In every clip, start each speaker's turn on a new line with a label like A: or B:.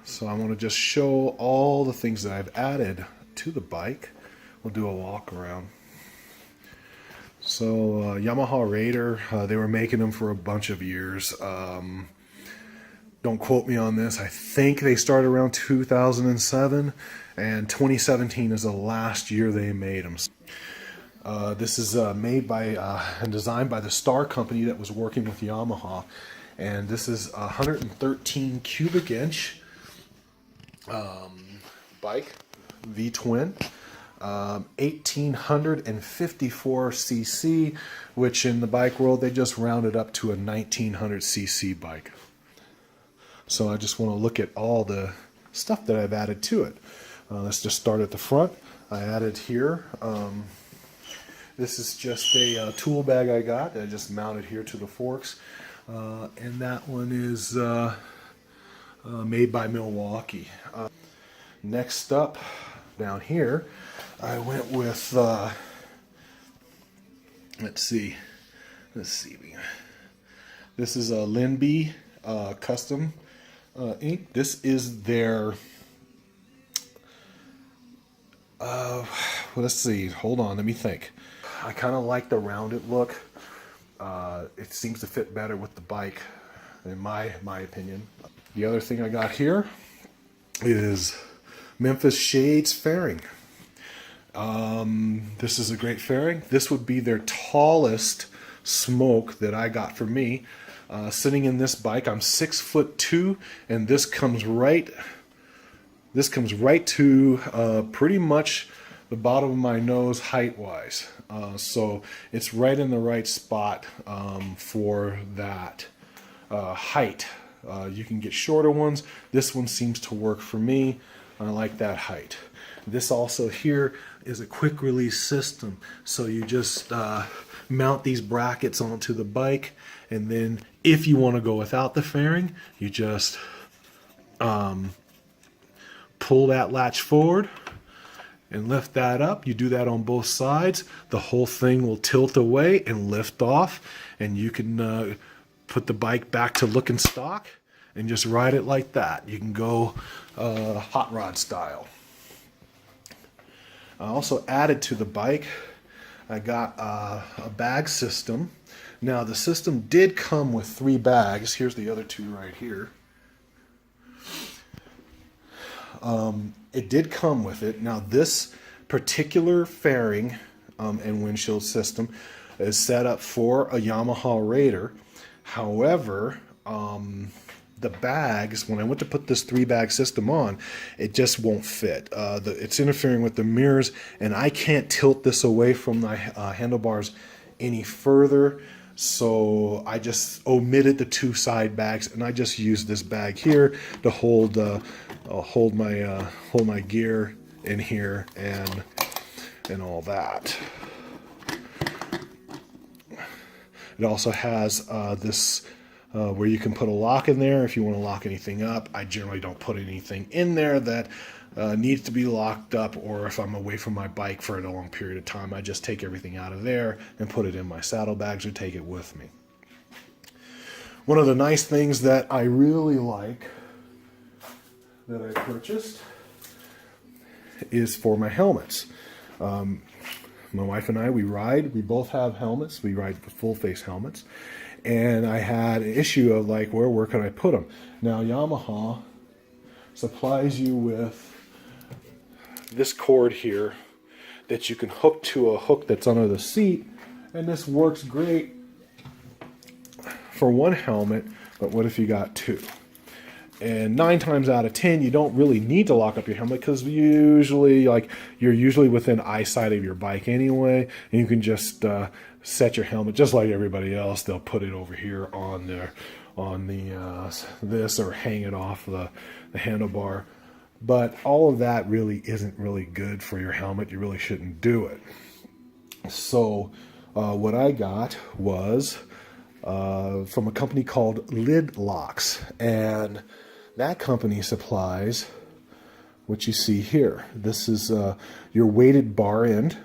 A: So I want to just show all the things that I've added to the bike. We'll do a walk around. So Yamaha Raider, they were making them for a bunch of years. Don't quote me on this. I think they started around 2007, and 2017 is the last year they made them. This is made by and designed by the Star Company that was working with Yamaha, and this is a 113 cubic inch bike, V-twin, 1854 cc, which in the bike world they just rounded up to a 1900 cc bike. So I just want to look at all the stuff that I've added to it. Let's just start at the front. I added here, this is just a tool bag I got. I just mounted here to the forks. And that one is made by Milwaukee. Next up, down here, I went with, let's see. This is a Linby custom ink. This is their, well, let's see, hold on, let me think. I kind of like the rounded look. It seems to fit better with the bike, in my opinion. The other thing I got here is Memphis Shades fairing. This is a great fairing. This would be their tallest smoke that I got for me. Sitting in this bike, I'm 6'2", and this comes right to pretty much the bottom of my nose height-wise. So it's right in the right spot for that height. You can get shorter ones. This one seems to work for me. I like that height. This also here is a quick release system. So you just mount these brackets onto the bike, and then if you want to go without the fairing, you just pull that latch forward and lift that up. You do that on both sides. The whole thing will tilt away and lift off, and you can put the bike back to looking stock and just ride it like that. You can go hot rod style. I also added to the bike, I got a bag system. Now the system did come with 3 bags. Here's the other 2 right here. It did come with it. Now this particular fairing and windshield system is set up for a Yamaha Raider. However, the bags, when I went to put this 3-bag system on, it just won't fit. It's interfering with the mirrors, and I can't tilt this away from the handlebars any further. So I just omitted the 2 side bags, and I just used this bag here to hold my gear in here and all that. It also has this where you can put a lock in there if you want to lock anything up. I generally don't put anything in there that needs to be locked up, or if I'm away from my bike for a long period of time, I just take everything out of there and put it in my saddlebags or take it with me. One of the nice things that I really like that I purchased is for my helmets. My wife and I, we ride. We both have helmets. We ride full face helmets. And I had an issue of like, where can I put them? Now Yamaha supplies you with this cord here that you can hook to a hook that's under the seat, and this works great for one helmet, but what if you got 2? And 9 times out of 10, you don't really need to lock up your helmet, because usually, you're usually within eyesight of your bike anyway, and you can just set your helmet just like everybody else. They'll put it over here on this, or hang it off the handlebar. But all of that really isn't really good for your helmet. You really shouldn't do it. So what I got was from a company called Lid Locks, and that company supplies what you see here. This is your weighted bar end,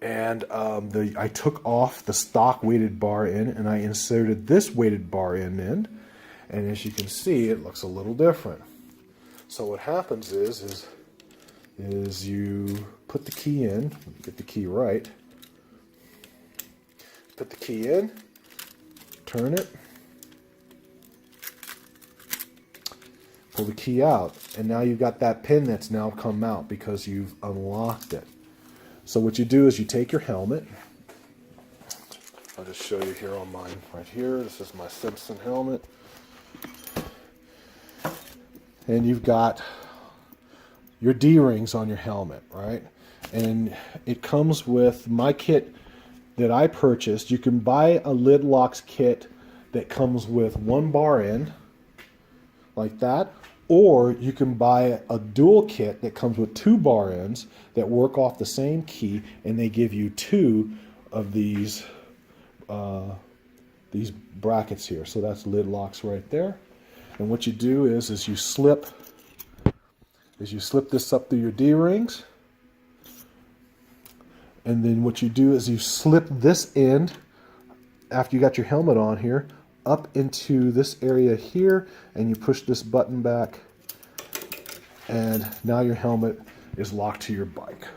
A: and I took off the stock weighted bar end and I inserted this weighted bar end in, And as you can see, it looks a little different. So what happens is you put the key in, get the key right, put the key in, turn it, pull the key out, and now you've got that pin that's now come out because you've unlocked it. So what you do is you take your helmet. I'll just show you here on mine right here. This is my Simpson helmet. And you've got your D-rings on your helmet, right? And it comes with my kit that I purchased. You can buy a lid locks kit that comes with one bar end, like that, or you can buy a dual kit that comes with two bar ends that work off the same key, and they give you two of these brackets here. So that's lid locks right there. And what you do is you slip this up through your D-rings, and then what you do is you slip this end after you got your helmet on here up into this area here, and you push this button back, and now your helmet is locked to your bike.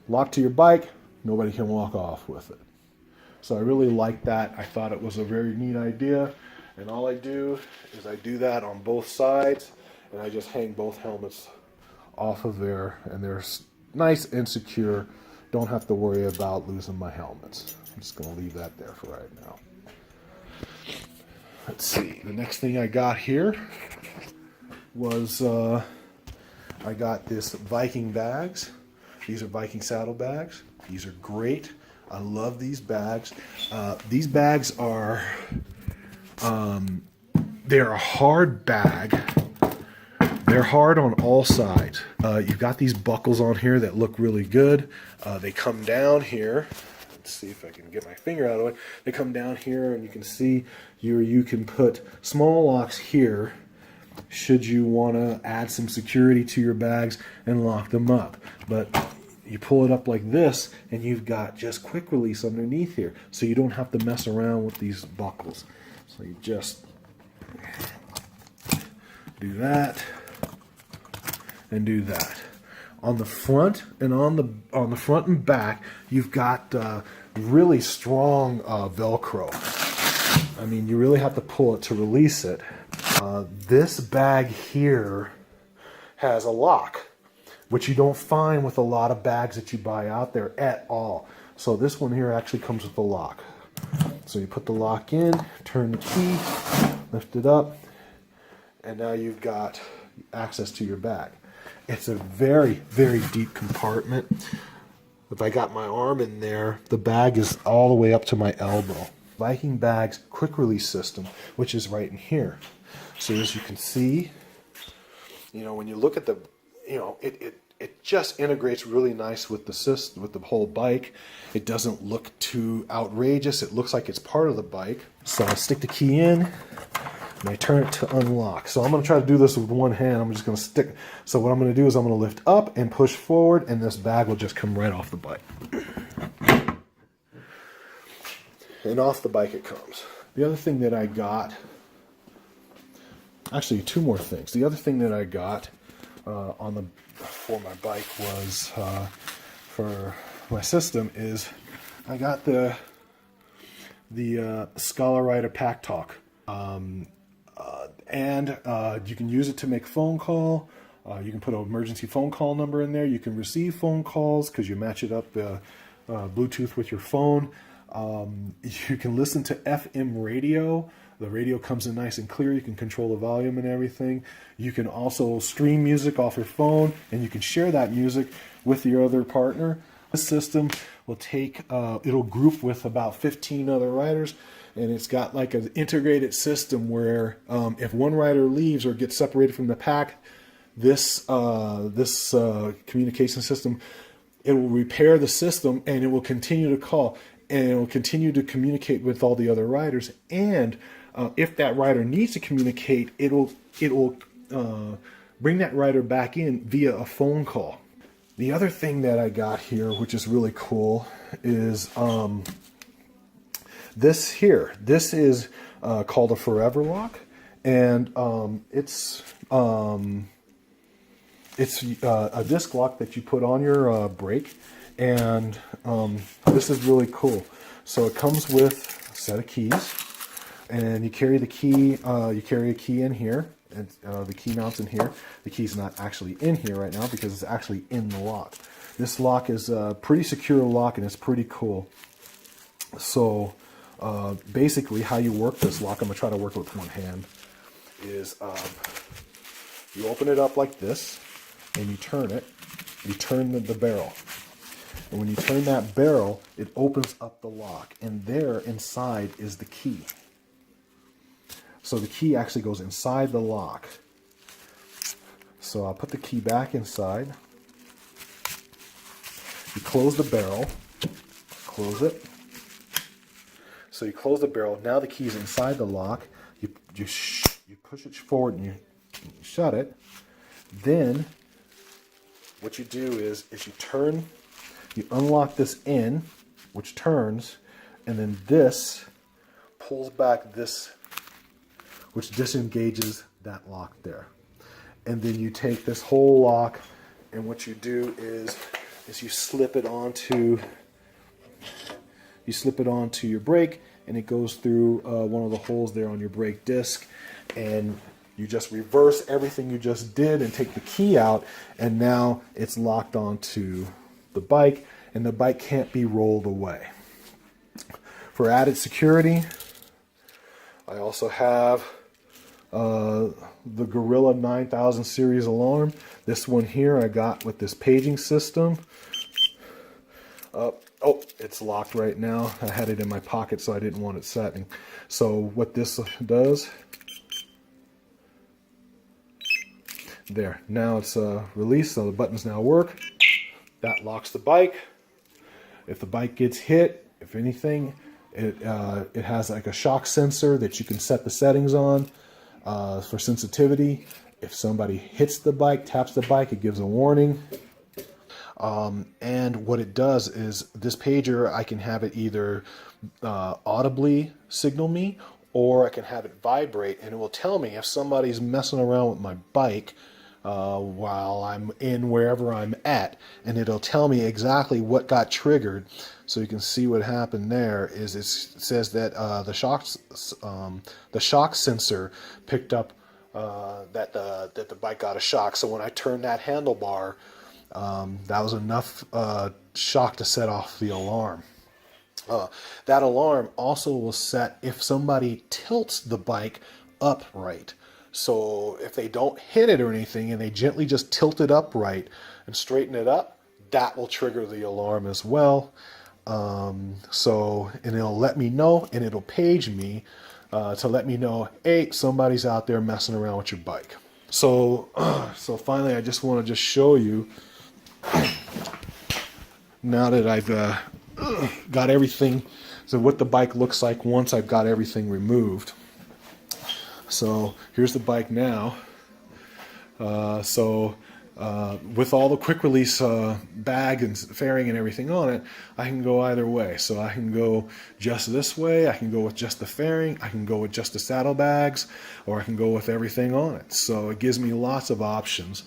A: Locked to your bike, nobody can walk off with it. So I really like that. I thought it was a very neat idea, and all I do is I do that on both sides, and I just hang both helmets off of there, and they're nice and secure. Don't have to worry about losing my helmets. I'm just going to leave that there for right now. Let's see. The next thing I got here was I got this Viking bags. These are Viking saddle bags. These are great. I love these bags. These bags are they're a hard bag. They're hard on all sides. You've got these buckles on here that look really good. They come down here. Let's see if I can get my finger out of it. They come down here, and you can see you can put small locks here should you want to add some security to your bags and lock them up. But you pull it up like this, and you've got just quick release underneath here, so you don't have to mess around with these buckles. So you just do that and do that. On the front and on the front and back, you've got really strong Velcro. I mean, you really have to pull it to release it. This bag here has a lock, which you don't find with a lot of bags that you buy out there at all. So this one here actually comes with a lock. So you put the lock in, turn the key, lift it up, and now you've got access to your bag. It's a very, very deep compartment. If I got my arm in there, the bag is all the way up to my elbow. Viking Bags quick release system, which is right in here. So as you can see, you know, when you look at the, you know, it just integrates really nice with the system, with the whole bike. It doesn't look too outrageous. It looks like it's part of the bike. So I stick the key in, and I turn it to unlock. So I'm going to try to do this with one hand. I'm just going to stick. So what I'm going to do is I'm going to lift up and push forward, and this bag will just come right off the bike. And off the bike it comes. The other thing that I got, actually two more things. The other thing that I got for my bike was for my system is I got the Scala Raider Pack Talk. And you can use it to make phone call. You can put an emergency phone call number in there. You can receive phone calls because you match it up Bluetooth with your phone. You can listen to FM radio. The radio comes in nice and clear. You can control the volume and everything. You can also stream music off your phone, and you can share that music with your other partner. This system will take, it'll group with about 15 other riders, and it's got like an integrated system where if one rider leaves or gets separated from the pack, this communication system, it will repair the system, and it will continue to call, and it will continue to communicate with all the other riders. And if that rider needs to communicate, it will bring that rider back in via a phone call. The other thing that I got here, which is really cool, is this here. This is called a Forever Lock, and it's a disc lock that you put on your brake, and this is really cool. So it comes with a set of keys, and you carry the key. You carry a key in here, and the key mounts in here. The key's not actually in here right now because it's actually in the lock. This lock is a pretty secure lock, and it's pretty cool. So basically, how you work this lock, I'm gonna try to work it with one hand, is you open it up like this, and you turn it. You turn the barrel. And when you turn that barrel, it opens up the lock. And there inside is the key. So the key actually goes inside the lock. So I'll put the key back inside. You close the barrel. Close it. So you close the barrel. Now the key is inside the lock. You push it forward and you shut it. Then what you do is you unlock this in, which turns, and then this pulls back this, which disengages that lock there. And then you take this whole lock, and what you do is you slip it onto your brake, and it goes through one of the holes there on your brake disc, and you just reverse everything you just did and take the key out, and now it's locked onto the bike, and the bike can't be rolled away. For added security, I also have the Gorilla 9000 series alarm. This one here I got with this paging system. Oh, it's locked right now. I had it in my pocket, so I didn't want it setting. So what this does, there, now it's released, so the buttons now work. That locks the bike. If the bike gets hit, if anything, it has like a shock sensor that you can set the settings on for sensitivity. If somebody hits the bike, taps the bike, it gives a warning. And what it does is this pager, I can have it either audibly signal me, or I can have it vibrate, and it will tell me if somebody's messing around with my bike while I'm in wherever I'm at, and it'll tell me exactly what got triggered. So you can see what happened there is it says that the shock sensor picked up that the bike got a shock. So when I turned that handlebar, that was enough shock to set off the alarm. That alarm also will set if somebody tilts the bike upright. So if they don't hit it or anything and they gently just tilt it upright and straighten it up, that will trigger the alarm as well. And it'll let me know, and it'll page me to let me know, hey, somebody's out there messing around with your bike. So finally, I just want to show you, now that I've got everything, so what the bike looks like once I've got everything removed. So here's the bike now. With all the quick release bag and fairing and everything on it, I can go either way. So I can go just this way, I can go with just the fairing, I can go with just the saddlebags, or I can go with everything on it. So it gives me lots of options.